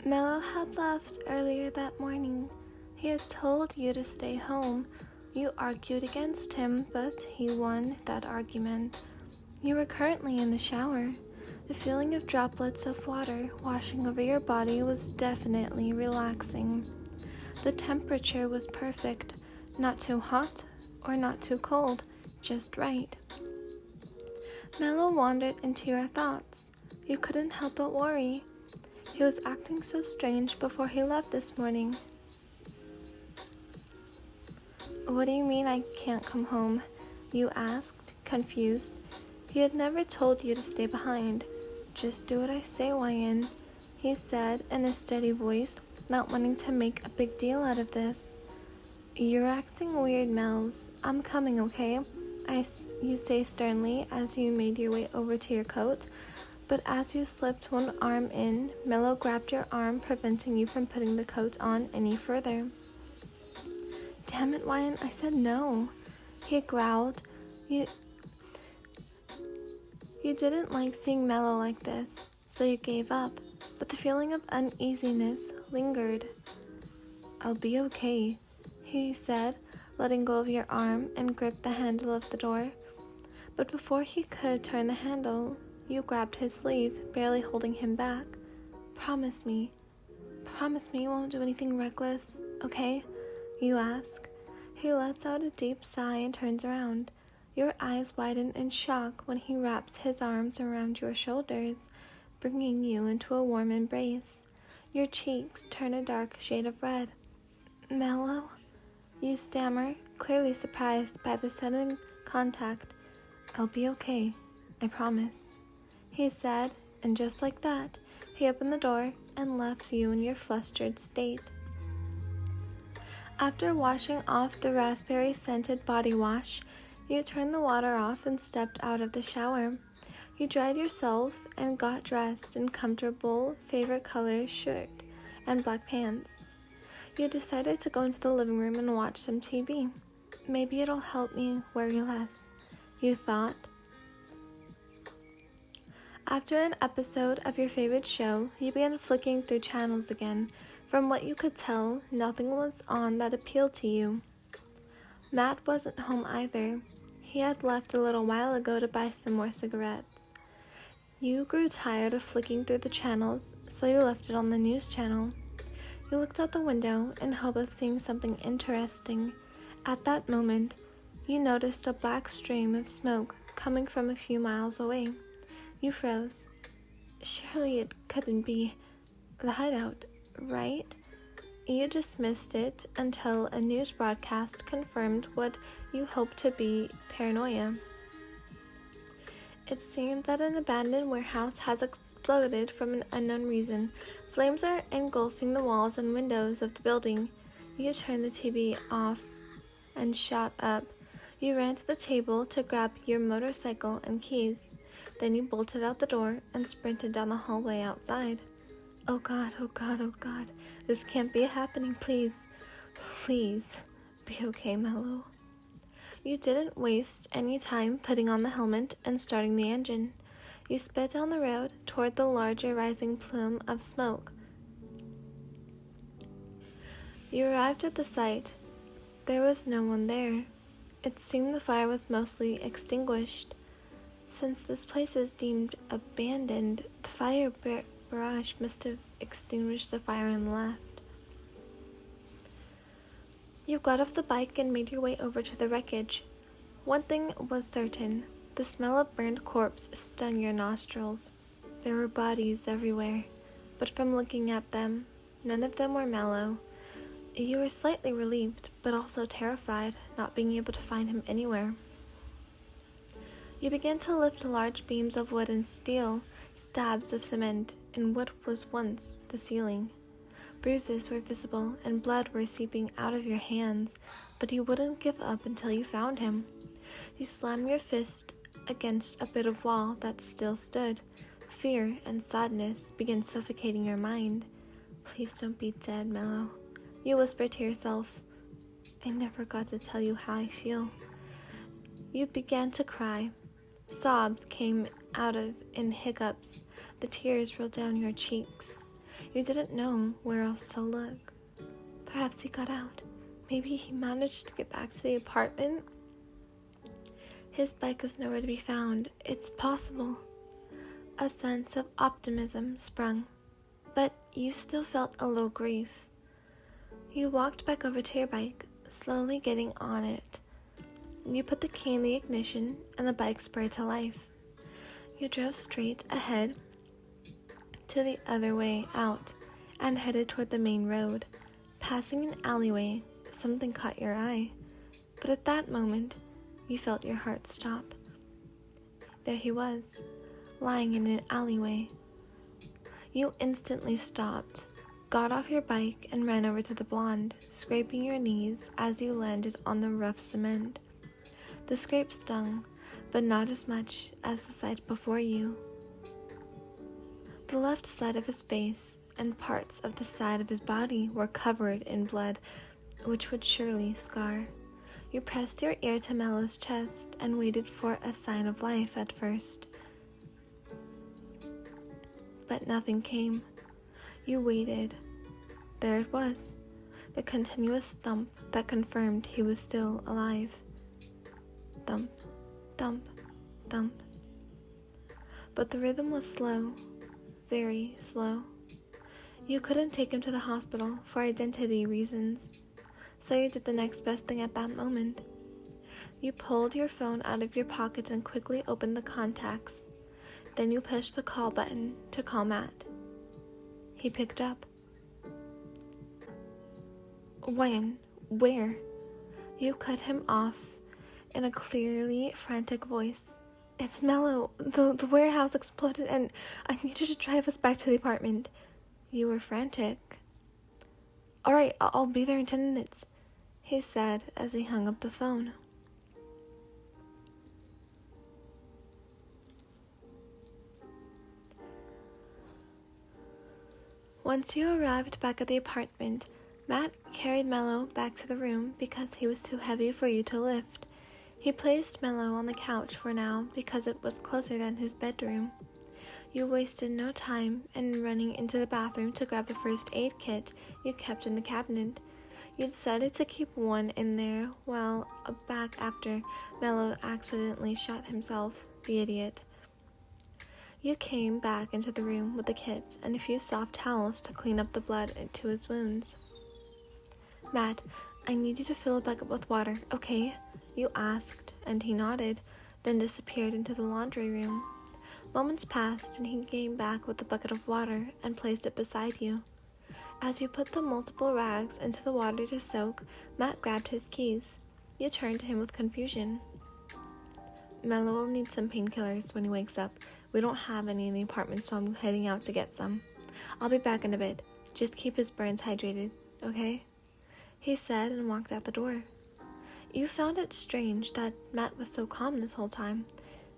Mello had left earlier that morning. He had told you to stay home. You argued against him, but he won that argument. You were currently in the shower. The feeling of droplets of water washing over your body was definitely relaxing. The temperature was perfect, not too hot or not too cold, just right. Mello wandered into your thoughts. You couldn't help but worry. He was acting so strange before he left this morning. "What do you mean I can't come home?" you asked, confused. He had never told you to stay behind. "Just do what I say, YN," he said in a steady voice, not wanting to make a big deal out of this. "You're acting weird, Mels. I'm coming, okay?" You say sternly as you made your way over to your coat. But as you slipped one arm in, Mello grabbed your arm, preventing you from putting the coat on any further. "Damn it, YN, I said no," he growled. You didn't like seeing Mello like this, so you gave up, but the feeling of uneasiness lingered. "I'll be okay," he said, letting go of your arm and gripped the handle of the door. But before he could turn the handle, you grabbed his sleeve, barely holding him back. Promise me you won't do anything reckless, okay?" you ask. He lets out a deep sigh and turns around. Your eyes widen in shock when he wraps his arms around your shoulders, bringing you into a warm embrace. Your cheeks turn a dark shade of red. "Mello?" you stammer, clearly surprised by the sudden contact. "I'll be okay, I promise," he said, and just like that, he opened the door and left you in your flustered state. After washing off the raspberry-scented body wash, you turned the water off and stepped out of the shower. You dried yourself and got dressed in comfortable, favorite color shirt and black pants. You decided to go into the living room and watch some TV. Maybe it'll help me worry less, you thought. After an episode of your favorite show, you began flicking through channels again. From what you could tell, nothing was on that appealed to you. Matt wasn't home either. He had left a little while ago to buy some more cigarettes. You grew tired of flicking through the channels, so you left it on the news channel. You looked out the window in hope of seeing something interesting. At that moment, you noticed a black stream of smoke coming from a few miles away. You froze. Surely it couldn't be the hideout, right? You dismissed it until a news broadcast confirmed what you hoped to be paranoia. It seemed that an abandoned warehouse has exploded from an unknown reason. Flames are engulfing the walls and windows of the building. You turned the TV off and shot up. You ran to the table to grab your motorcycle and keys. Then you bolted out the door and sprinted down the hallway outside. Oh God, oh God, oh God. This can't be happening, please. Please, be okay, Mello. You didn't waste any time putting on the helmet and starting the engine. You sped down the road toward the larger rising plume of smoke. You arrived at the site. There was no one there. It seemed the fire was mostly extinguished. Since this place is deemed abandoned, the fire barrage must have extinguished the fire and left. You got off the bike and made your way over to the wreckage. One thing was certain. The smell of burned corpse stung your nostrils. There were bodies everywhere, but from looking at them, none of them were Mello. You were slightly relieved, but also terrified, not being able to find him anywhere. You began to lift large beams of wood and steel, stabs of cement, in what was once the ceiling. Bruises were visible, and blood was seeping out of your hands, but you wouldn't give up until you found him. You slammed your fist against a bit of wall that still stood. Fear and sadness began suffocating your mind. Please don't be dead, Mello. You whispered to yourself. I never got to tell you how I feel. You began to cry. Sobs came out in hiccups. The tears rolled down your cheeks. You didn't know where else to look. Perhaps he got out. Maybe he managed to get back to the apartment. His bike was nowhere to be found. It's possible. A sense of optimism sprung, but you still felt a little grief. You walked back over to your bike, slowly getting on it. You put the key in the ignition, and the bike spurred to life. You drove straight ahead to the other way out and headed toward the main road. Passing an alleyway, something caught your eye, but at that moment, you felt your heart stop. There he was, lying in an alleyway. You instantly stopped, got off your bike, and ran over to the blonde, scraping your knees as you landed on the rough cement. The scrape stung, but not as much as the sight before you. The left side of his face and parts of the side of his body were covered in blood, which would surely scar. You pressed your ear to Mello's chest and waited for a sign of life at first. But nothing came. You waited. There it was, the continuous thump that confirmed he was still alive. Thump, thump, thump. But the rhythm was slow, very slow. You couldn't take him to the hospital for identity reasons, so you did the next best thing at that moment. You pulled your phone out of your pocket and quickly opened the contacts. Then you pushed the call button to call Matt. He picked up. When? Where? You cut him off in a clearly frantic voice. It's Mello. The warehouse exploded and I need you to drive us back to the apartment. You were frantic. All right, I'll be there in 10 minutes, he said as he hung up the phone. Once you arrived back at the apartment, Matt carried Mello back to the room because he was too heavy for you to lift. He placed Mello on the couch for now because it was closer than his bedroom. You wasted no time in running into the bathroom to grab the first aid kit you kept in the cabinet. You decided to keep one in there while back after Mello accidentally shot himself, the idiot. You came back into the room with the kit and a few soft towels to clean up the blood into his wounds. Matt, I need you to fill a bucket with water, okay? You asked, and he nodded, then disappeared into the laundry room. Moments passed, and he came back with a bucket of water and placed it beside you. As you put the multiple rags into the water to soak, Matt grabbed his keys. You turned to him with confusion. Mello will need some painkillers when he wakes up. We don't have any in the apartment, so I'm heading out to get some. I'll be back in a bit. Just keep his burns hydrated, okay? He said and walked out the door. You found it strange that Matt was so calm this whole time,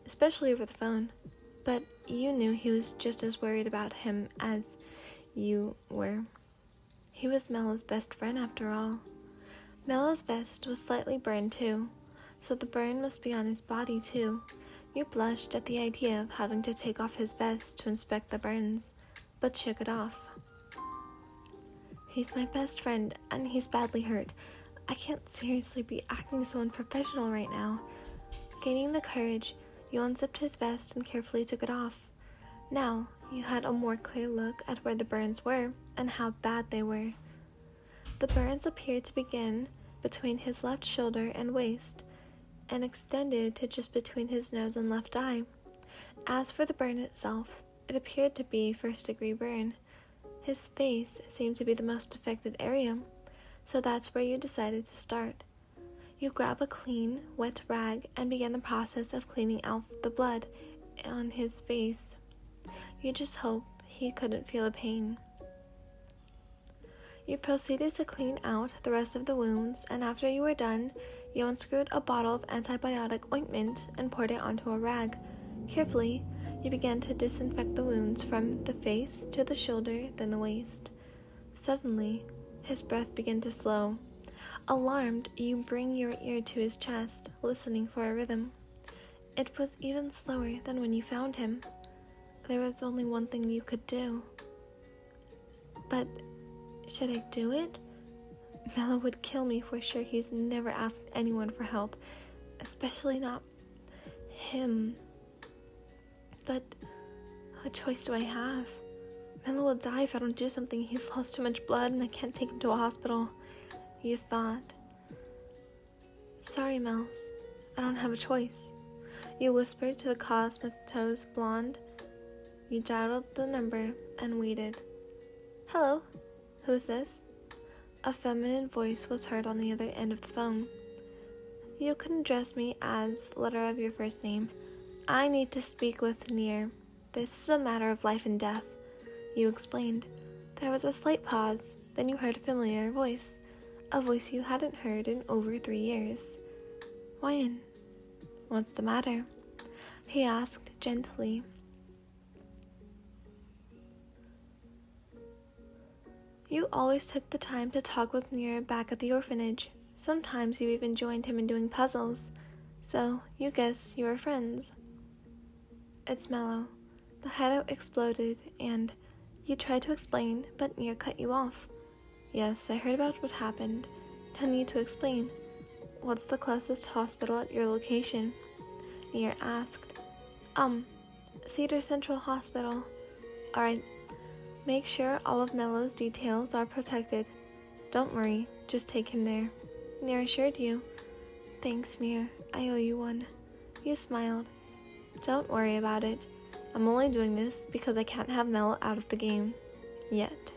especially over the phone, but you knew he was just as worried about him as you were. He was Mello's best friend after all. Mello's vest was slightly burned too, so the burn must be on his body too. You blushed at the idea of having to take off his vest to inspect the burns, but shook it off. He's my best friend, and he's badly hurt. I can't seriously be acting so unprofessional right now. Gaining the courage, you unzipped his vest and carefully took it off. Now, you had a more clear look at where the burns were and how bad they were. The burns appeared to begin between his left shoulder and waist, and extended to just between his nose and left eye. As for the burn itself, it appeared to be first-degree burn. His face seemed to be the most affected area, so that's where you decided to start. You grabbed a clean, wet rag and began the process of cleaning out the blood on his face. You just hoped he couldn't feel the pain. You proceeded to clean out the rest of the wounds, and after you were done, you unscrewed a bottle of antibiotic ointment and poured it onto a rag. Carefully, you began to disinfect the wounds from the face to the shoulder, then the waist. Suddenly, his breath began to slow. Alarmed, you bring your ear to his chest, listening for a rhythm. It was even slower than when you found him. There was only one thing you could do. But should I do it? Mello would kill me for sure. He's never asked anyone for help, especially not him. But what choice do I have? Mello will die if I don't do something. He's lost too much blood and I can't take him to a hospital. You thought. Sorry, Mels. I don't have a choice. You whispered to the comatose blonde. You dialed the number and waited. Hello, who's this? A feminine voice was heard on the other end of the phone. You can address me as letter of your first name. I need to speak with Nir. This is a matter of life and death. You explained. There was a slight pause, then you heard a familiar voice. A voice you hadn't heard in over 3 years. Wyan, what's the matter? He asked gently. You always took the time to talk with Nir back at the orphanage. Sometimes you even joined him in doing puzzles. So, you guess you were friends. It's Mello. The hideout exploded and you tried to explain, but Nir cut you off. Yes, I heard about what happened. No need to explain. What's the closest hospital at your location? Nir asked. Cedar Central Hospital. Alright. Make sure all of Mello's details are protected. Don't worry, just take him there. Nir assured you. Thanks, Nir. I owe you one. You smiled. Don't worry about it. I'm only doing this because I can't have Mello out of the game. Yet.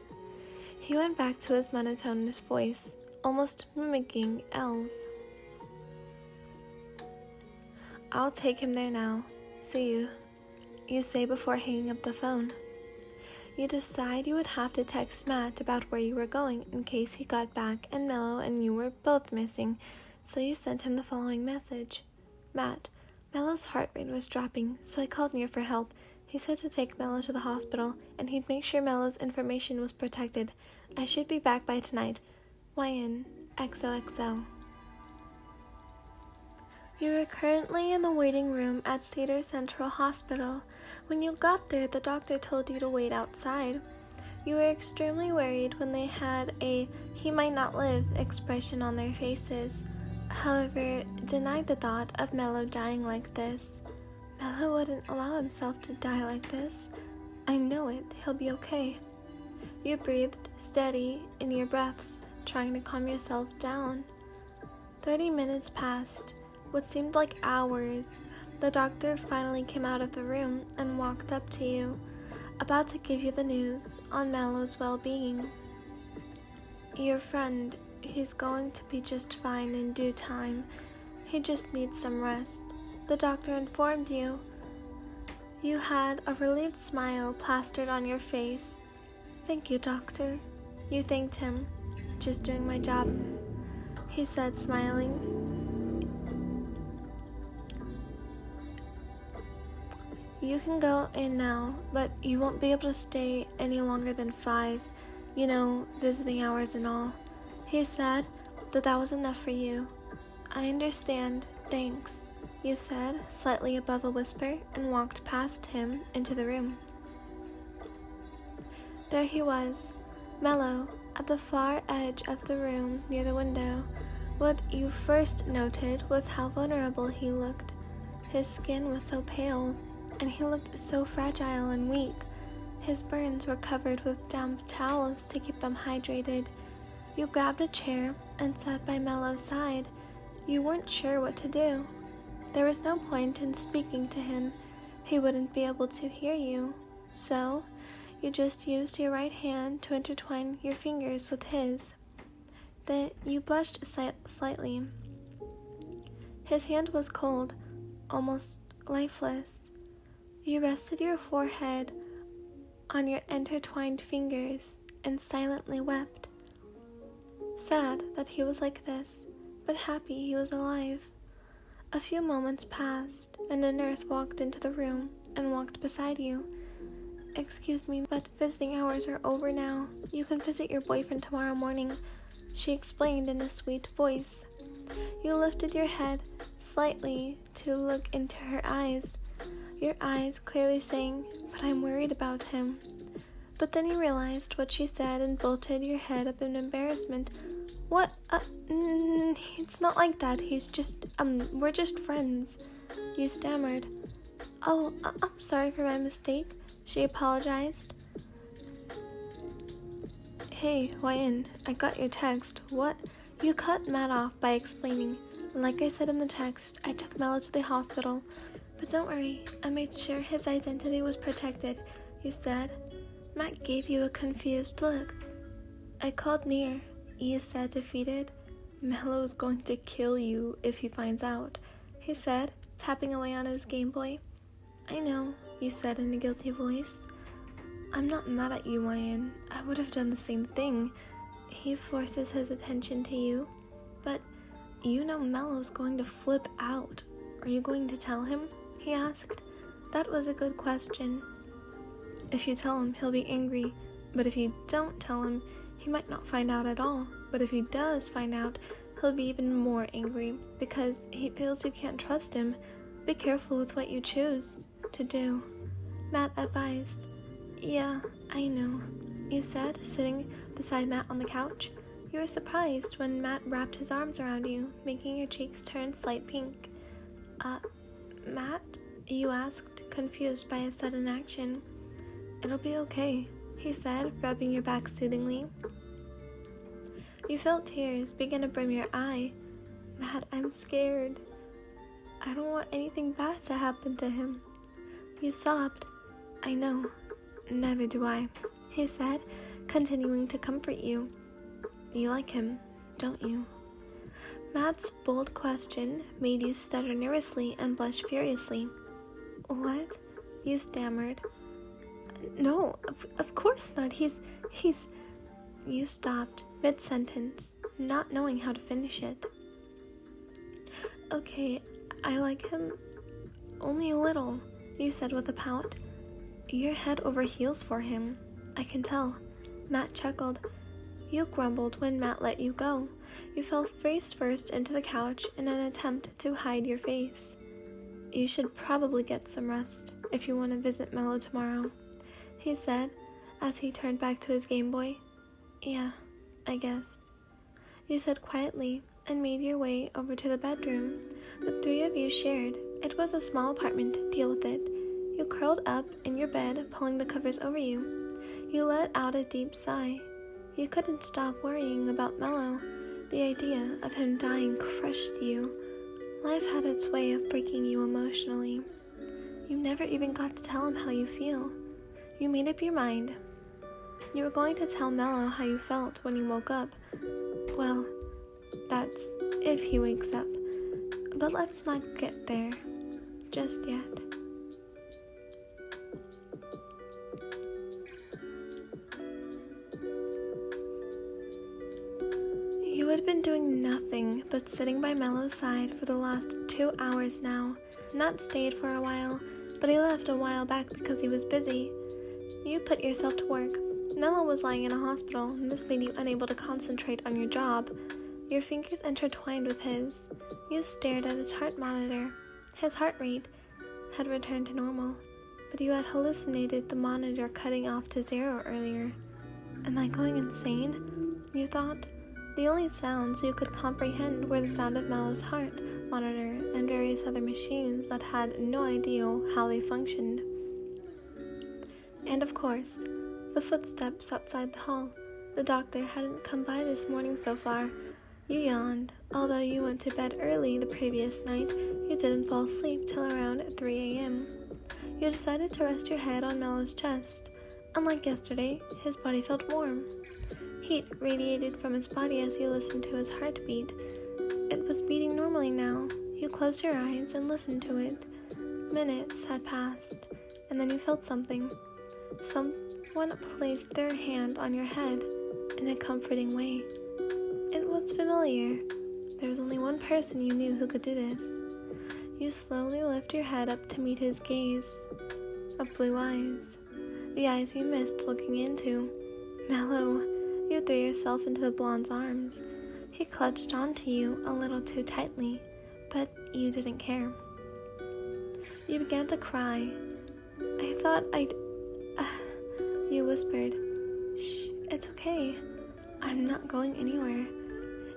He went back to his monotonous voice, almost mimicking Elle's. I'll take him there now. See you. You say before hanging up the phone. You decide you would have to text Matt about where you were going in case he got back and Mello and you were both missing, so you sent him the following message. Matt, Mello's heart rate was dropping, so I called Nir for help. He said to take Mello to the hospital, and he'd make sure Mello's information was protected. I should be back by tonight. Wyan, XOXO. You are currently in the waiting room at Cedar Central Hospital. When you got there, the doctor told you to wait outside. You were extremely worried when they had a "he might not live" expression on their faces. However, denied the thought of Mello dying like this. Mello wouldn't allow himself to die like this. I know it. He'll be okay. You breathed steady in your breaths, trying to calm yourself down. 30 minutes passed. What seemed like hours. The doctor finally came out of the room and walked up to you, about to give you the news on Mello's well-being. Your friend, he's going to be just fine in due time. He just needs some rest, the doctor informed you. You had a relieved smile plastered on your face. Thank you, doctor. You thanked him. Just doing my job, he said, smiling. You can go in now, but you won't be able to stay any longer than 5, visiting hours and all. He said that was enough for you. I understand, thanks, you said, slightly above a whisper, and walked past him into the room. There he was, Mello, at the far edge of the room near the window. What you first noted was how vulnerable he looked. His skin was so pale, and he looked so fragile and weak. His burns were covered with damp towels to keep them hydrated. You grabbed a chair and sat by Mello's side. You weren't sure what to do. There was no point in speaking to him. He wouldn't be able to hear you. So, you just used your right hand to intertwine your fingers with his. Then you blushed slightly. His hand was cold, almost lifeless. You rested your forehead on your intertwined fingers and silently wept. Sad that he was like this, but happy he was alive. A few moments passed, and a nurse walked into the room and walked beside you. Excuse me, but visiting hours are over now. You can visit your boyfriend tomorrow morning, she explained in a sweet voice. You lifted your head slightly to look into her eyes, your eyes clearly saying, but I'm worried about him. But then you realized what she said and bolted your head up in embarrassment. What? It's not like that. We're just friends. You stammered. Oh, I'm sorry for my mistake. She apologized. Hey, YN, I got your text. What? You cut Matt off by explaining. Like I said in the text, I took Mello to the hospital. But don't worry, I made sure his identity was protected, you said. Matt gave you a confused look. I called near, you said, defeated. Mello's going to kill you if he finds out, he said, tapping away on his Game Boy. I know, you said in a guilty voice. I'm not mad at you, YN. I would have done the same thing. He forces his attention to you. But you know Mello's going to flip out. Are you going to tell him? He asked. That was a good question. If you tell him, he'll be angry. But if you don't tell him, he might not find out at all. But if he does find out, he'll be even more angry because he feels you can't trust him. Be careful with what you choose to do, Matt advised. Yeah, I know, you said, sitting beside Matt on the couch. You were surprised when Matt wrapped his arms around you, making your cheeks turn slight pink. Matt? You asked, confused by a sudden action. It'll be okay, he said, rubbing your back soothingly. You felt tears begin to brim your eye. Matt, I'm scared. I don't want anything bad to happen to him. You sobbed. I know. Neither do I, he said, continuing to comfort you. You like him, don't you? Matt's bold question made you stutter nervously and blush furiously. What? You stammered. No, of course not. He's... You stopped mid-sentence, not knowing how to finish it. Okay, I like him only a little, you said with a pout. You're head over heels for him, I can tell. Matt chuckled. You grumbled when Matt let you go. You fell face first into the couch in an attempt to hide your face. You should probably get some rest if you want to visit Mello tomorrow, he said as he turned back to his Game Boy. Yeah, I guess, you said quietly and made your way over to the bedroom the three of you shared. It was a small apartment, deal with it. You curled up in your bed, pulling the covers over you. You let out a deep sigh. You couldn't stop worrying about Mello. The idea of him dying crushed you. Life had its way of breaking you emotionally. You never even got to tell him how you feel. You made up your mind. You were going to tell Mello how you felt when you woke up. Well, that's if he wakes up. But let's not get there just yet. You had been doing nothing but sitting by Mello's side for the last 2 hours now. Matt stayed for a while, but he left a while back because he was busy. You put yourself to work. Mello was lying in a hospital, and this made you unable to concentrate on your job. Your fingers intertwined with his. You stared at his heart monitor. His heart rate had returned to normal, but you had hallucinated the monitor cutting off to 0 earlier. Am I going insane? You thought. The only sounds you could comprehend were the sound of Mello's heart monitor and various other machines that had no idea how they functioned. And of course, the footsteps outside the hall. The doctor hadn't come by this morning so far. You yawned. Although you went to bed early the previous night, you didn't fall asleep till around 3 a.m. You decided to rest your head on Mello's chest. Unlike yesterday, his body felt warm. Heat radiated from his body as you listened to his heartbeat. It was beating normally now. You closed your eyes and listened to it. Minutes had passed, and then you felt something. Someone placed their hand on your head in a comforting way. It was familiar. There was only one person you knew who could do this. You slowly lift your head up to meet his gaze of blue eyes, the eyes you missed looking into. Mello, you threw yourself into the blonde's arms. He clutched onto you a little too tightly, but you didn't care. You began to cry. I thought I'd... You whispered. Shh, it's okay. I'm not going anywhere.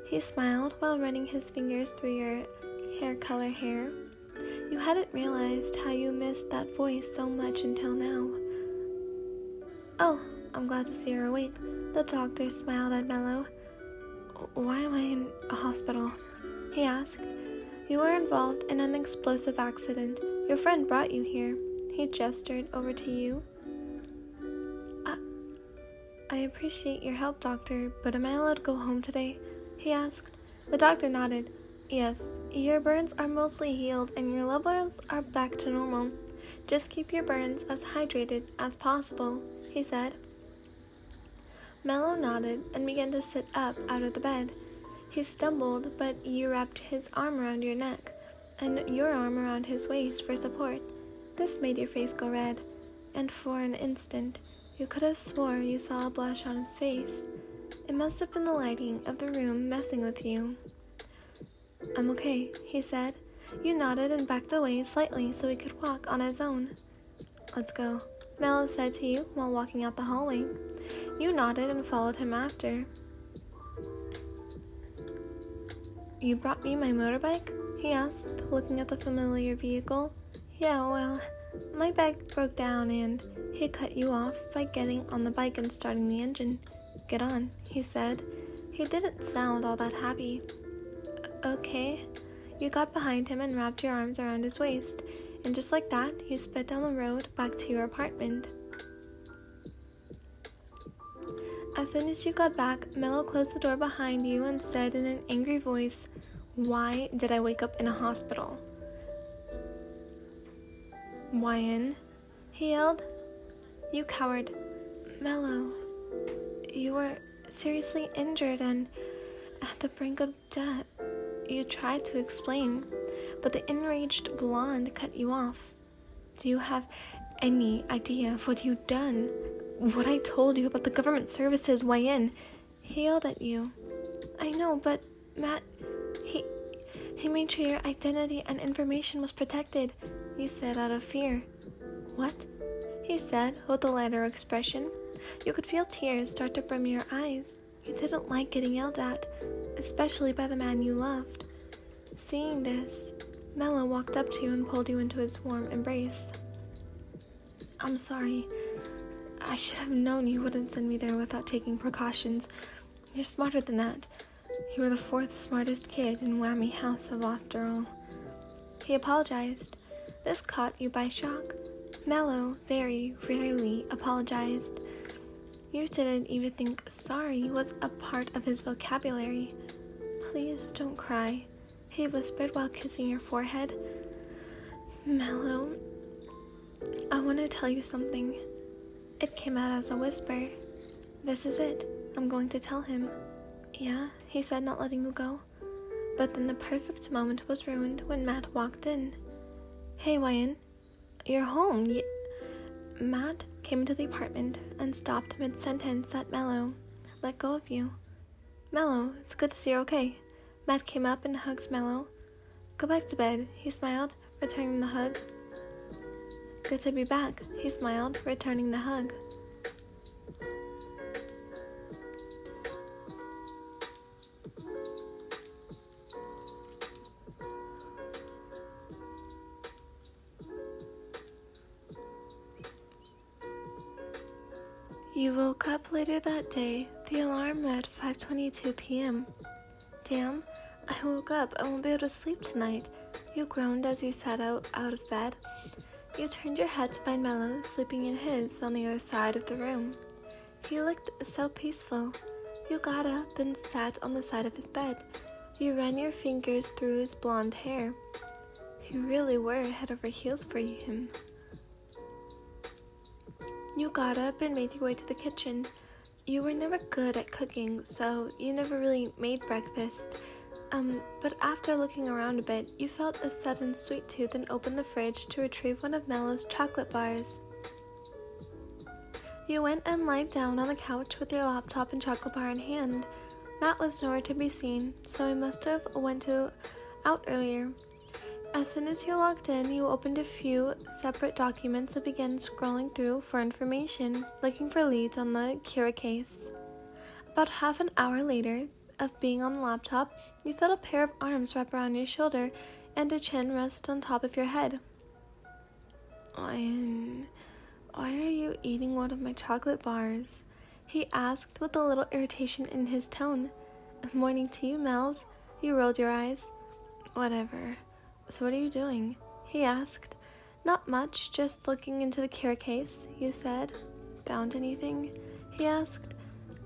He smiled while running his fingers through your hair. You hadn't realized how you missed that voice so much until now. Oh, I'm glad to see you're awake. The doctor smiled at Mello. Why am I in a hospital? He asked. You were involved in an explosive accident. Your friend brought you here. He gestured over to you. I appreciate your help, doctor, but am I allowed to go home today? He asked. The doctor nodded. Yes, your burns are mostly healed and your levels are back to normal. Just keep your burns as hydrated as possible, he said. Mello nodded and began to sit up out of the bed. He stumbled, but you wrapped his arm around your neck and your arm around his waist for support. This made your face go red, and for an instant, you could have swore you saw a blush on his face. It must have been the lighting of the room messing with you. I'm okay, he said. You nodded and backed away slightly so he could walk on his own. Let's go, Mello said to you while walking out the hallway. You nodded and followed him after. You brought me my motorbike? He asked, looking at the familiar vehicle. Yeah, well, my bike broke down and he cut you off by getting on the bike and starting the engine. Get on, he said. He didn't sound all that happy. Okay. You got behind him and wrapped your arms around his waist, and just like that, you sped down the road back to your apartment. As soon as you got back, Mello closed the door behind you and said in an angry voice, Why did I wake up in a hospital? Wyan, he yelled. You cowered. Mello, you were seriously injured and at the brink of death. You tried to explain, but the enraged blonde cut you off. Do you have any idea of what you've done? What I told you about the government services, Wyan? He yelled at you. I know, but Matt, he made sure your identity and information was protected, you said out of fear. What? He said with a lighter expression. You could feel tears start to brim your eyes. You didn't like getting yelled at, especially by the man you loved. Seeing this, Mello walked up to you and pulled you into his warm embrace. I'm sorry. I should have known you wouldn't send me there without taking precautions. You're smarter than that. You were the fourth smartest kid in Whammy House after all. He apologized. This caught you by shock. Mello very rarely apologized. You didn't even think sorry was a part of his vocabulary. Please don't cry, he whispered while kissing your forehead. Mello, I want to tell you something. It came out as a whisper. This is it. I'm going to tell him. Yeah, he said, not letting you go. But then the perfect moment was ruined when Matt walked in. Hey, Wyan, you're home. Matt came into the apartment and stopped mid-sentence at Mello. Let go of you. Mello, it's good to see you're okay. Matt came up and hugged Mello. Go back to bed, he smiled, returning the hug. Good to be back, he smiled, returning the hug. You woke up later that day. The alarm read 5:22 p.m. Damn, I woke up. I won't be able to sleep tonight. You groaned as you sat out of bed. You turned your head to find Mello sleeping in his on the other side of the room. He looked so peaceful. You got up and sat on the side of his bed. You ran your fingers through his blonde hair. You really were head over heels for him. You got up and made your way to the kitchen. You were never good at cooking, so you never really made breakfast. But after looking around a bit, you felt a sudden sweet tooth and opened the fridge to retrieve one of Mello's chocolate bars. You went and lied down on the couch with your laptop and chocolate bar in hand. Matt was nowhere to be seen, so he must have went out earlier. As soon as you logged in, you opened a few separate documents and began scrolling through for information, looking for leads on the 𝗵cie case. About half an hour later of being on the laptop, you felt a pair of arms wrap around your shoulder and a chin rest on top of your head. Why are you eating one of my chocolate bars? He asked with a little irritation in his tone. Morning to you, Mel's. You rolled your eyes. Whatever. So what are you doing? He asked. Not much, just looking into the 𝗵cie case, you said. Found anything? He asked.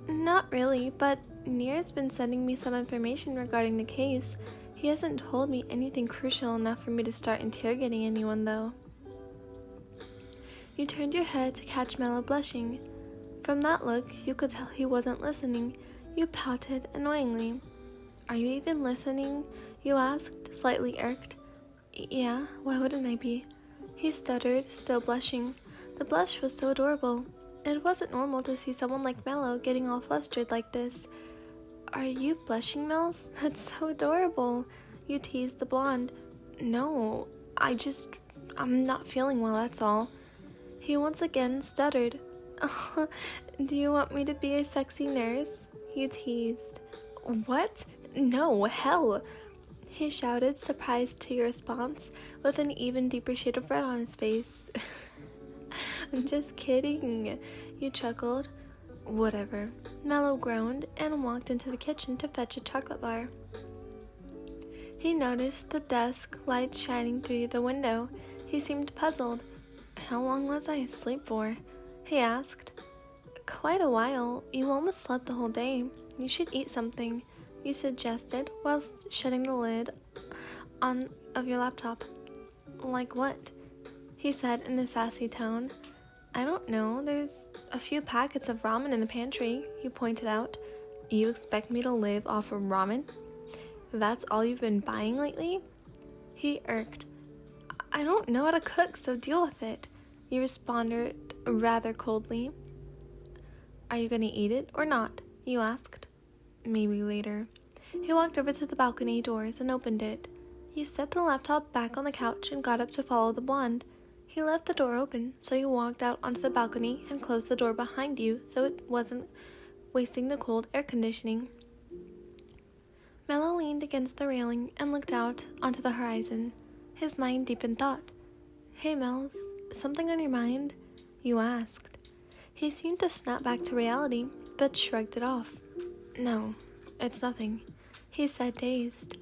Not really, but Nir's been sending me some information regarding the case. He hasn't told me anything crucial enough for me to start interrogating anyone, though. You turned your head to catch Mello blushing. From that look, you could tell he wasn't listening. You pouted annoyingly. Are you even listening? You asked, slightly irked. Yeah, why wouldn't I be? He stuttered, still blushing. The blush was so adorable. It wasn't normal to see someone like Mello getting all flustered like this. Are you blushing, Mels? That's so adorable. You teased the blonde. No, I'm not feeling well, that's all. He once again stuttered. Oh, do you want me to be a sexy nurse? He teased. What? No, hell! He shouted, surprised to your response, with an even deeper shade of red on his face. I'm just kidding, you chuckled. Whatever. Mello groaned and walked into the kitchen to fetch a chocolate bar. He noticed the desk light shining through the window. He seemed puzzled. How long was I asleep for? He asked. Quite a while. You almost slept the whole day. You should eat something, you suggested, whilst shutting the lid of your laptop. Like what? He said in a sassy tone. I don't know. There's a few packets of ramen in the pantry, you pointed out. You expect me to live off of ramen? That's all you've been buying lately? He irked. I don't know how to cook, so deal with it, you responded rather coldly. Are you going to eat it or not? You asked. Maybe later. He walked over to the balcony doors and opened it. You set the laptop back on the couch and got up to follow the blonde. He left the door open, so you walked out onto the balcony and closed the door behind you so it wasn't wasting the cold air conditioning. Mello leaned against the railing and looked out onto the horizon, his mind deep in thought. Hey, Mels, something on your mind? You asked. He seemed to snap back to reality, but shrugged it off. No, it's nothing, he said, dazed.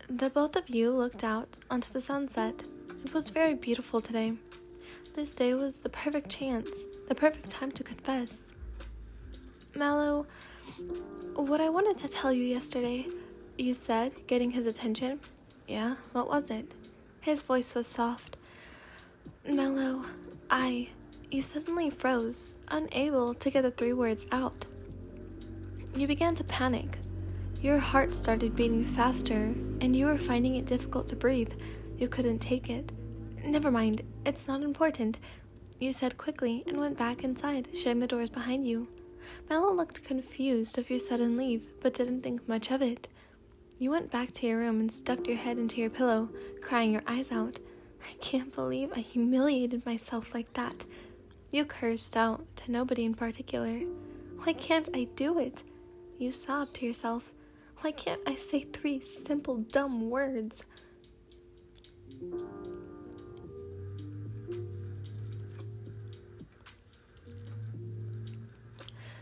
The both of you looked out onto the sunset. It was very beautiful today. This day was the perfect chance, the perfect time to confess. Mello, what I wanted to tell you yesterday, you said, getting his attention. Yeah, what was it? His voice was soft. Mello, you suddenly froze, unable to get the 3 words out. You began to panic. Your heart started beating faster, and you were finding it difficult to breathe. You couldn't take it. Never mind, it's not important, you said quickly and went back inside, shutting the doors behind you. Mello looked confused of your sudden leave, but didn't think much of it. You went back to your room and stuck your head into your pillow, crying your eyes out. I can't believe I humiliated myself like that. You cursed out, to nobody in particular. Why can't I do it? You sobbed to yourself. Why can't I say 3 simple, dumb words?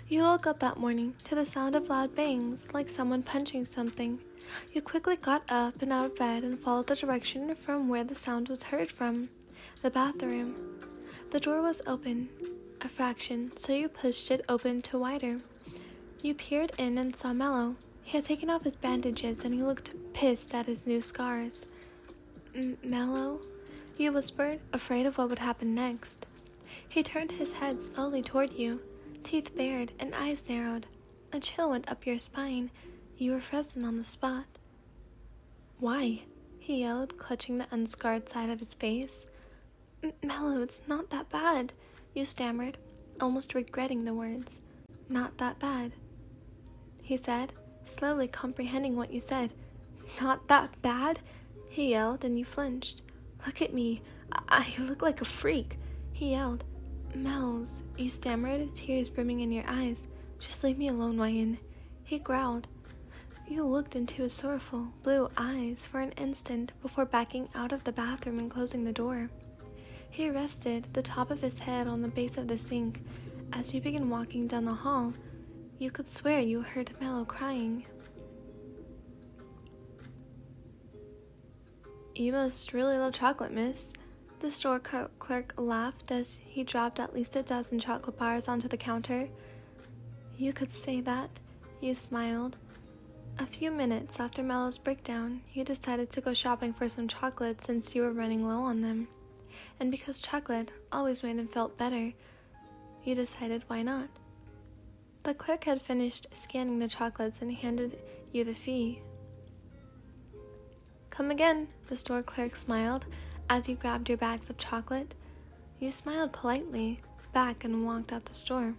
You woke up that morning to the sound of loud bangs, like someone punching something. You quickly got up and out of bed and followed the direction from where the sound was heard from, the bathroom. The door was open, a fraction, so you pushed it open to wider. You peered in and saw Mello. He had taken off his bandages and he looked pissed at his new scars. Mello? You whispered, afraid of what would happen next. He turned his head slowly toward you, teeth bared and eyes narrowed. A chill went up your spine. You were frozen on the spot. Why? He yelled, clutching the unscarred side of his face. Mello, it's not that bad, you stammered, almost regretting the words. Not that bad, he said, slowly comprehending what you said. Not that bad? he yelled, and you flinched. "Look at me. I look like a freak," he yelled. "Mel's," you stammered, tears brimming in your eyes. "Just leave me alone, Wyan," he growled. You looked into his sorrowful blue eyes for an instant before backing out of the bathroom and closing the door. He rested the top of his head on the base of the sink. As you began walking down the hall, you could swear you heard Mello crying. "You must really love chocolate, miss." The store clerk laughed as he dropped at least a dozen chocolate bars onto the counter. "You could say that," you smiled. A few minutes after Mello's breakdown, you decided to go shopping for some chocolate since you were running low on them. And because chocolate always made him feel better, you decided why not. The clerk had finished scanning the chocolates and handed you the fee. "Come again," the store clerk smiled as you grabbed your bags of chocolate. You smiled politely back and walked out the store.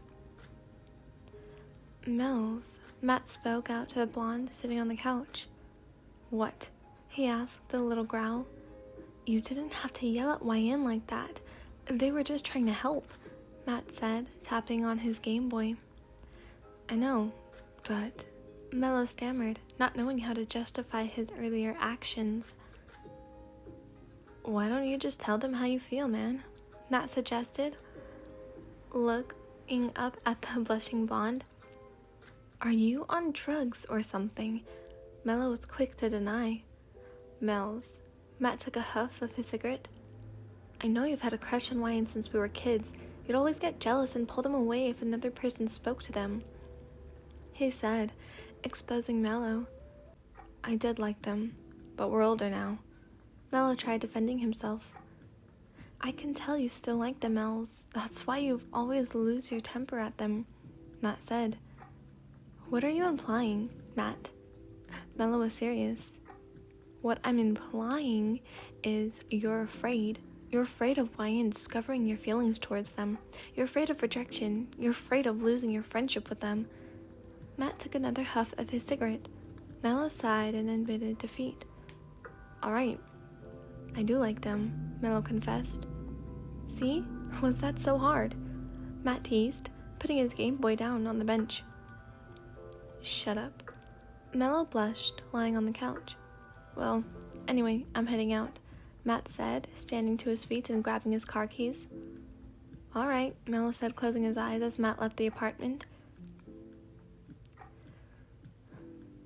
"Mel's," Matt spoke out to the blonde sitting on the couch. "What?" he asked with a little growl. "You didn't have to yell at Wyan like that. They were just trying to help," Matt said, tapping on his Game Boy. "I know, but..." Mello stammered, not knowing how to justify his earlier actions. "Why don't you just tell them how you feel, man?" Matt suggested, looking up at the blushing blonde. "Are you on drugs or something?" Mello was quick to deny. "Mel's." Matt took a huff of his cigarette. "I know you've had a crush on Wyan since we were kids. You'd always get jealous and pull them away if another person spoke to them," he said, exposing Mello. "I did like them, but we're older now." Mello tried defending himself. "I can tell you still like them, Mel's. That's why you always lose your temper at them," Matt said. "What are you implying, Matt?" Mello was serious. "What I'm implying is you're afraid. You're afraid of Wyan discovering your feelings towards them. You're afraid of rejection. You're afraid of losing your friendship with them." Matt took another huff of his cigarette. Mello sighed and admitted defeat. "All right, I do like them," Mello confessed. "See? Was that so hard?" Matt teased, putting his Game Boy down on the bench. "Shut up." Mello blushed, lying on the couch. "Well, anyway, I'm heading out," Matt said, standing to his feet and grabbing his car keys. "All right," Mello said, closing his eyes as Matt left the apartment.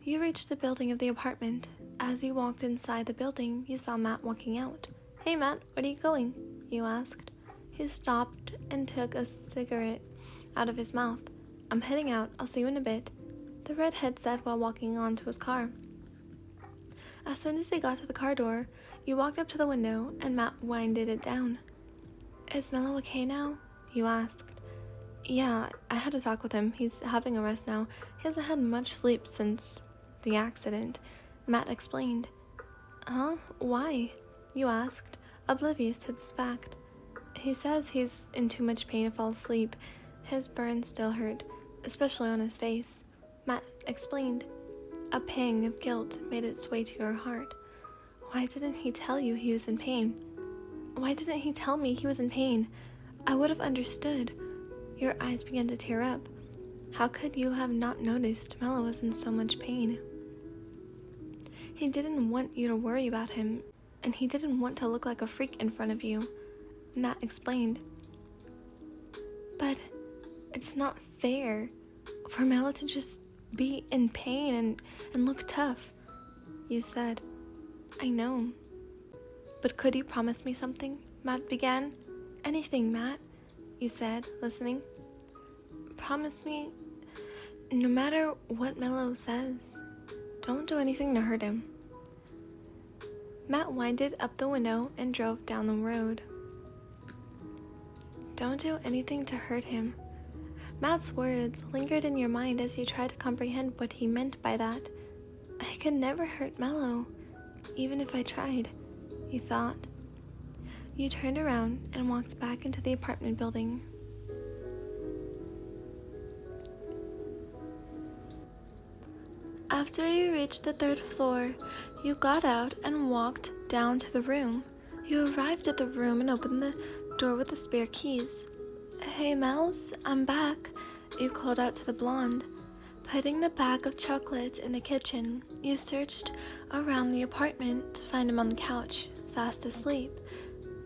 You reached the building of the apartment. As you walked inside the building, you saw Matt walking out. "Hey, Matt, where are you going?" you asked. He stopped and took a cigarette out of his mouth. "I'm heading out. I'll see you in a bit," the redhead said while walking onto his car. As soon as they got to the car door, you walked up to the window and Matt winded it down. "Is Mello okay now?" you asked. "Yeah, I had a talk with him. He's having a rest now. He hasn't had much sleep since the accident," Matt explained. "Huh? Why?" you asked, oblivious to this fact. "He says he's in too much pain to fall asleep. His burns still hurt, especially on his face," Matt explained. A pang of guilt made its way to your heart. Why didn't he tell you he was in pain? Why didn't he tell me he was in pain? I would have understood. Your eyes began to tear up. How could you have not noticed Mello was in so much pain? He didn't want you to worry about him, and he didn't want to look like a freak in front of you, Matt explained. "But it's not fair for Mello to just be in pain and look tough," you said. "I know. But could you promise me something?" Matt began. "Anything, Matt," you said, listening. "Promise me, no matter what Mello says, don't do anything to hurt him." Matt winded up the window and drove down the road. "Don't do anything to hurt him." Matt's words lingered in your mind as you tried to comprehend what he meant by that. I could never hurt Mello, even if I tried, you thought. You turned around and walked back into the apartment building. After you reached the 3rd floor, you got out and walked down to the room. You arrived at the room and opened the door with the spare keys. "Hey, Mouse, I'm back," you called out to the blonde. Putting the bag of chocolates in the kitchen, you searched around the apartment to find him on the couch, fast asleep.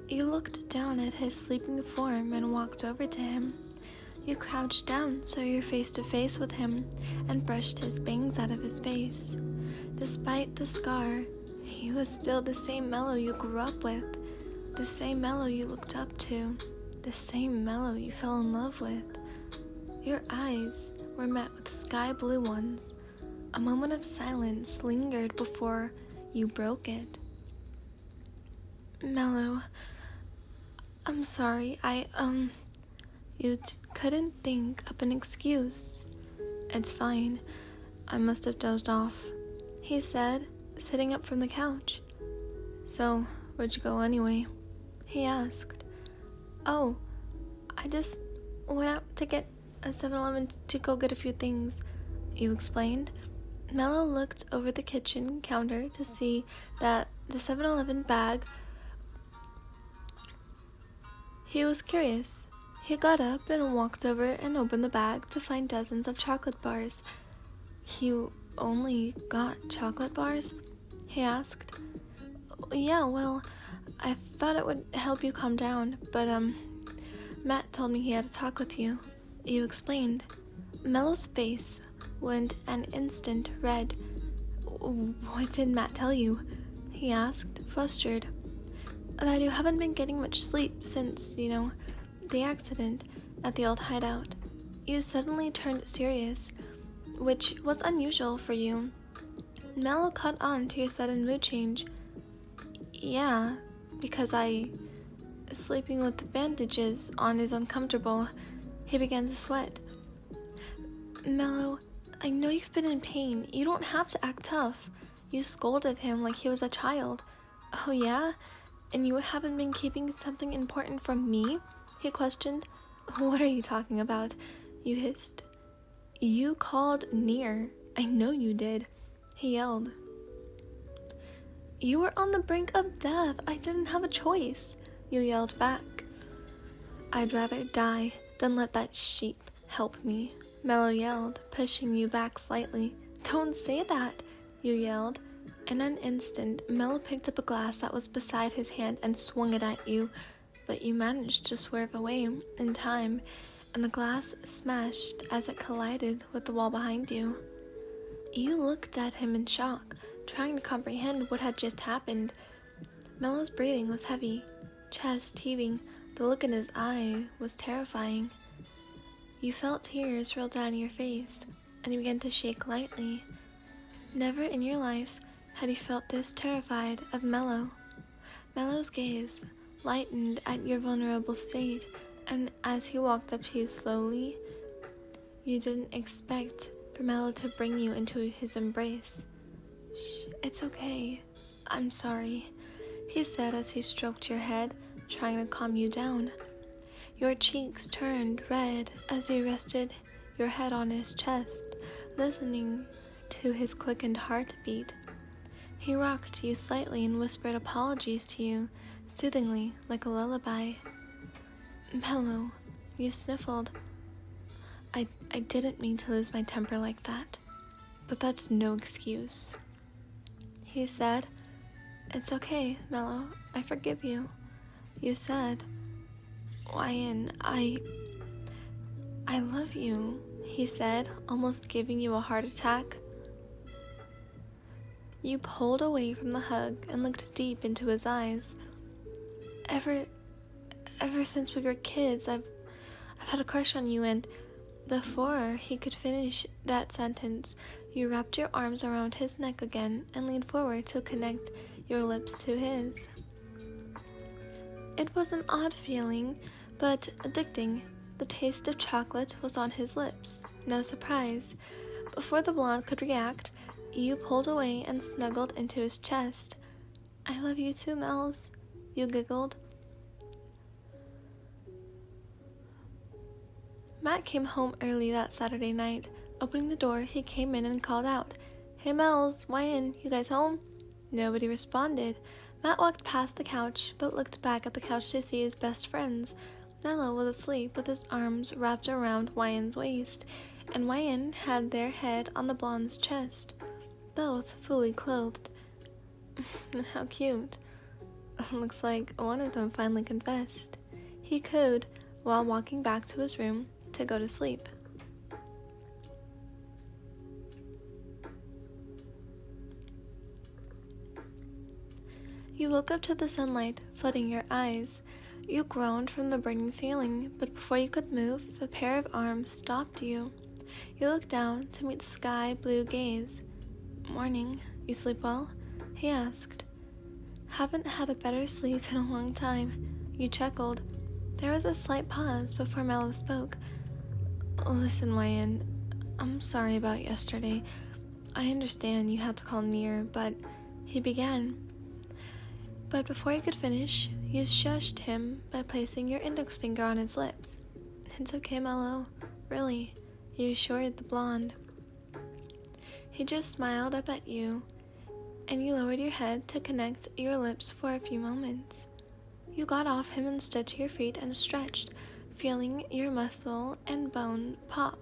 You looked down at his sleeping form and walked over to him. You crouched down so you're face to face with him and brushed his bangs out of his face. Despite the scar, he was still the same Mello you grew up with, the same Mello you looked up to, the same Mello you fell in love with. Your eyes were met with sky blue ones. A moment of silence lingered before you broke it. "Mello, I'm sorry, you couldn't think up an excuse." "It's fine. I must have dozed off," he said, sitting up from the couch. "So, where'd you go anyway?" he asked. "Oh, I just went out to get a 7-Eleven to go get a few things," you explained. Mello looked over the kitchen counter to see that the 7-Eleven bag. He was curious. He got up and walked over and opened the bag to find dozens of chocolate bars. "You only got chocolate bars?" he asked. "Yeah, well, I thought it would help you calm down, but Matt told me he had to talk with you," you explained. Mello's face went an instant red. "What did Matt tell you?" he asked, flustered. "That you haven't been getting much sleep since, the accident at the old hideout." You suddenly turned serious, which was unusual for you. Mello caught on to your sudden mood change. "Yeah, because sleeping with the bandages on is uncomfortable." He began to sweat. "Mello, I know you've been in pain. You don't have to act tough." You scolded him like he was a child. "Oh yeah? And you haven't been keeping something important from me?" he questioned. "What are you talking about?" you hissed. "You called near. I know you did," he yelled. "You were on the brink of death. I didn't have a choice," you yelled back. "I'd rather die than let that sheep help me," Mello yelled, pushing you back slightly. "Don't say that," you yelled. In an instant, Mello picked up a glass that was beside his hand and swung it at you, but you managed to swerve away in time, and the glass smashed as it collided with the wall behind you. You looked at him in shock, trying to comprehend what had just happened. Mello's breathing was heavy, chest heaving. The look in his eye was terrifying. You felt tears roll down your face, and you began to shake lightly. Never in your life had you felt this terrified of Mello. Mello's gaze lightened at your vulnerable state, and as he walked up to you slowly, you didn't expect for Mello to bring you into his embrace. "Shh, it's okay. I'm sorry," he said as he stroked your head, trying to calm you down. Your cheeks turned red as you rested your head on his chest, listening to his quickened heartbeat. He rocked you slightly and whispered apologies to you, soothingly, like a lullaby. "Mello," you sniffled. I didn't mean to lose my temper like that, but that's no excuse," he said. "It's okay, Mello. I forgive you," you said. "Wyan, I love you," he said, almost giving you a heart attack. You pulled away from the hug and looked deep into his eyes. Ever since we were kids, I've had a crush on you," and before he could finish that sentence, you wrapped your arms around his neck again and leaned forward to connect your lips to his. It was an odd feeling, but addicting. The taste of chocolate was on his lips. No surprise. Before the blonde could react, you pulled away and snuggled into his chest. "I love you too, Mels," you giggled. Matt came home early that Saturday night. Opening the door, he came in and called out, "Hey Mel's, Wyan, you guys home?" Nobody responded. Matt walked past the couch, but looked back at the couch to see his best friends. Mello was asleep with his arms wrapped around Wyan's waist, and Wyan had their head on the blonde's chest, both fully clothed. How cute. Looks like one of them finally confessed. He cooed while walking back to his room to go to sleep. You woke up to the sunlight flooding your eyes. You groaned from the burning feeling, but before you could move, a pair of arms stopped you. You looked down to meet the sky blue gaze. "Morning. You sleep well?" he asked. "Haven't had a better sleep in a long time." You chuckled. There was a slight pause before Mello spoke. "Listen, Wyan, I'm sorry about yesterday. I understand you had to call Nir, but..." he began. But before he could finish, you shushed him by placing your index finger on his lips. "It's okay, Mello. Really," you assured the blonde. He just smiled up at you, and you lowered your head to connect your lips for a few moments. You got off him and stood to your feet and stretched, feeling your muscle and bone pop.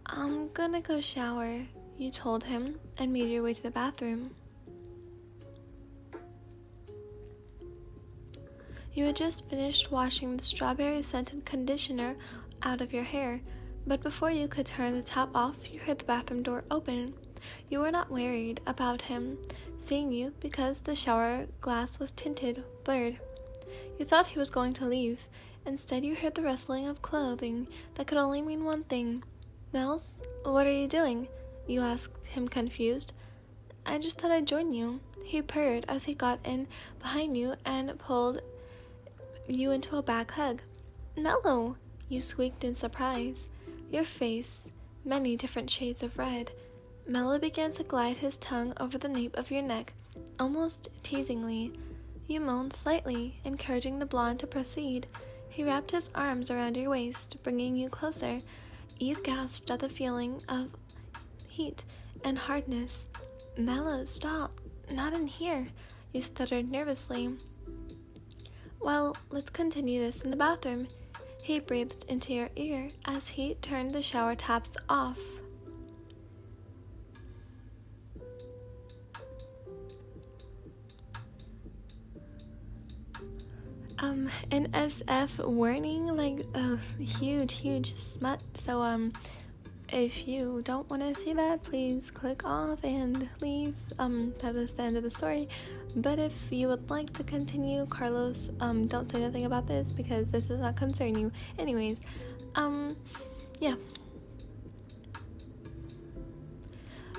"I'm gonna go shower," you told him, and made your way to the bathroom. You had just finished washing the strawberry-scented conditioner out of your hair, but before you could turn the top off, you heard the bathroom door open. You were not worried about him seeing you because the shower glass was tinted blurred. You thought he was going to leave. Instead, you heard the rustling of clothing that could only mean one thing. "Mels, what are you doing?" you asked him, confused. "I just thought I'd join you," he purred as he got in behind you and pulled you into a back hug. "Mello!" you squeaked in surprise, your face many different shades of red. Mello began to glide his tongue over the nape of your neck, almost teasingly. You moaned slightly, encouraging the blonde to proceed. He wrapped his arms around your waist, bringing you closer. You gasped at the feeling of heat and hardness. "Mello, stop. Not in here," you stuttered nervously. "Well, let's continue this in the bathroom," he breathed into your ear as he turned the shower taps off. An SF warning, like a huge smut, so if you don't want to see that, please click off and leave. That is the end of the story. But if you would like to continue, Carlos, don't say nothing about this because this does not concern you. Anyways, yeah.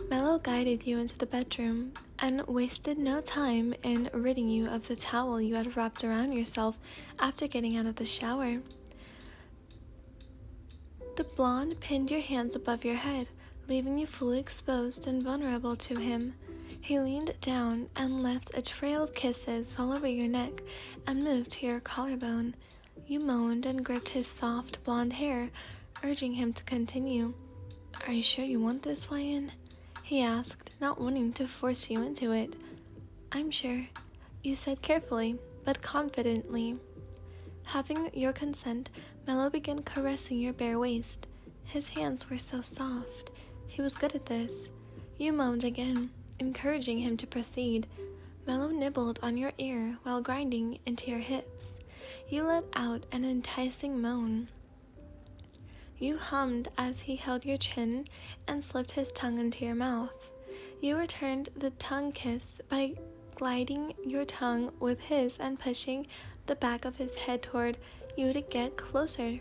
Mello guided you into the bedroom and wasted no time in ridding you of the towel you had wrapped around yourself after getting out of the shower. The blonde pinned your hands above your head, leaving you fully exposed and vulnerable to him. He leaned down and left a trail of kisses all over your neck and moved to your collarbone. You moaned and gripped his soft blonde hair, urging him to continue. "Are you sure you want this, Wyan?" he asked, not wanting to force you into it. "I'm sure," you said carefully, but confidently. Having your consent, Mello began caressing your bare waist. His hands were so soft. He was good at this. You moaned again, encouraging him to proceed. Mello nibbled on your ear while grinding into your hips. You let out an enticing moan. You hummed as he held your chin and slipped his tongue into your mouth. You returned the tongue kiss by gliding your tongue with his and pushing the back of his head toward you to get closer.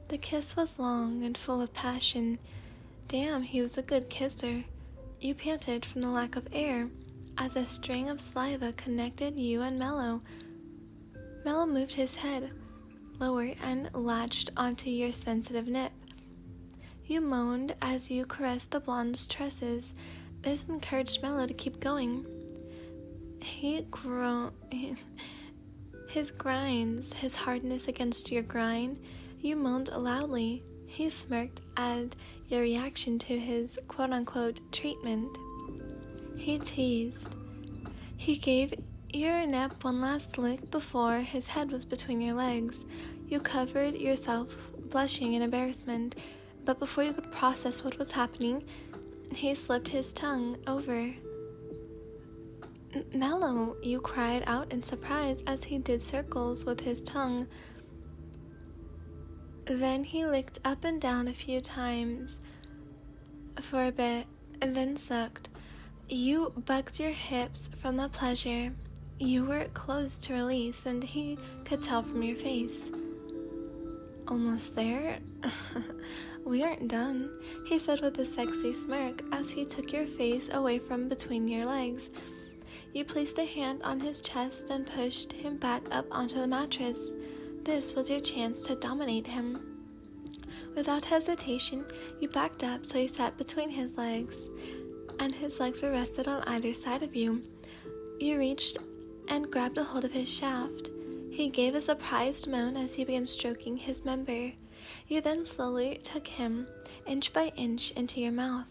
The kiss was long and full of passion. Damn, he was a good kisser. You panted from the lack of air as a string of saliva connected you and Mello. Mello moved his head lower and latched onto your sensitive nip. You moaned as you caressed the blonde's tresses. This encouraged Mello to keep going. His grinds, his hardness against your grind. You moaned loudly. He smirked at your reaction to his quote-unquote treatment. He teased. He gave your nip one last lick before his head was between your legs. You covered yourself, blushing in embarrassment, but before you could process what was happening, he slipped his tongue over. Mello, you cried out in surprise as he did circles with his tongue. Then he licked up and down a few times for a bit, and then sucked. You bucked your hips from the pleasure. You were close to release, and he could tell from your face. Almost there? We aren't done, he said with a sexy smirk as he took your face away from between your legs. You placed a hand on his chest and pushed him back up onto the mattress. This was your chance to dominate him. Without hesitation, you backed up so you sat between his legs, and his legs were rested on either side of you. You reached and grabbed a hold of his shaft. He gave a surprised moan as you began stroking his member. You then slowly took him, inch by inch, into your mouth.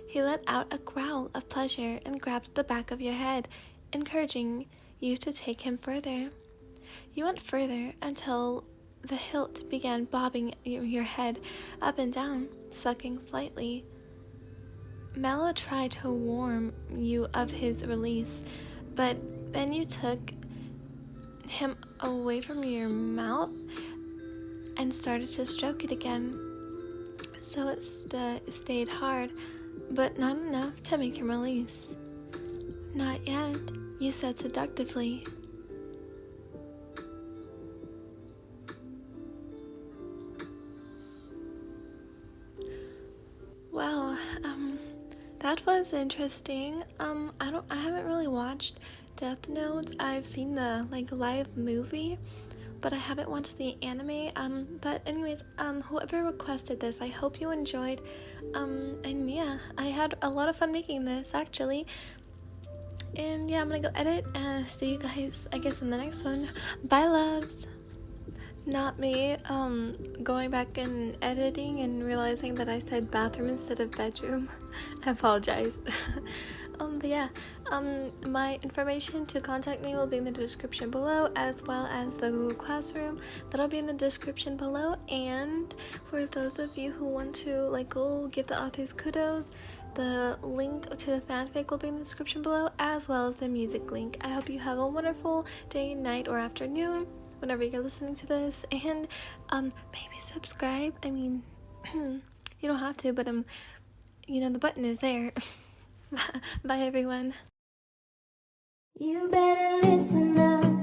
He let out a growl of pleasure and grabbed the back of your head, encouraging you to take him further. You went further until the hilt began bobbing your head up and down, sucking slightly. Mello tried to warn you of his release, but then you took him away from your mouth and started to stroke it again. So it stayed hard, but not enough to make him release. Not yet, you said seductively. Wow, that was interesting. I haven't really watched Death Note. I've seen the live movie, but I haven't watched the anime. But anyways, whoever requested this, I hope you enjoyed. And yeah, I had a lot of fun making this actually. And yeah, I'm gonna go edit and see you guys, I guess, in the next one. Bye, loves. Not me, going back and editing and realizing that I said bathroom instead of bedroom. I apologize. But yeah, my information to contact me will be in the description below, as well as the Google Classroom. That'll be in the description below. And for those of you who want to go give the authors kudos, the link to the fanfic will be in the description below, as well as the music link. I hope you have a wonderful day, night, or afternoon whenever you're listening to this, and maybe subscribe. I mean, you don't have to, but the button is there. Bye everyone. You better listen up.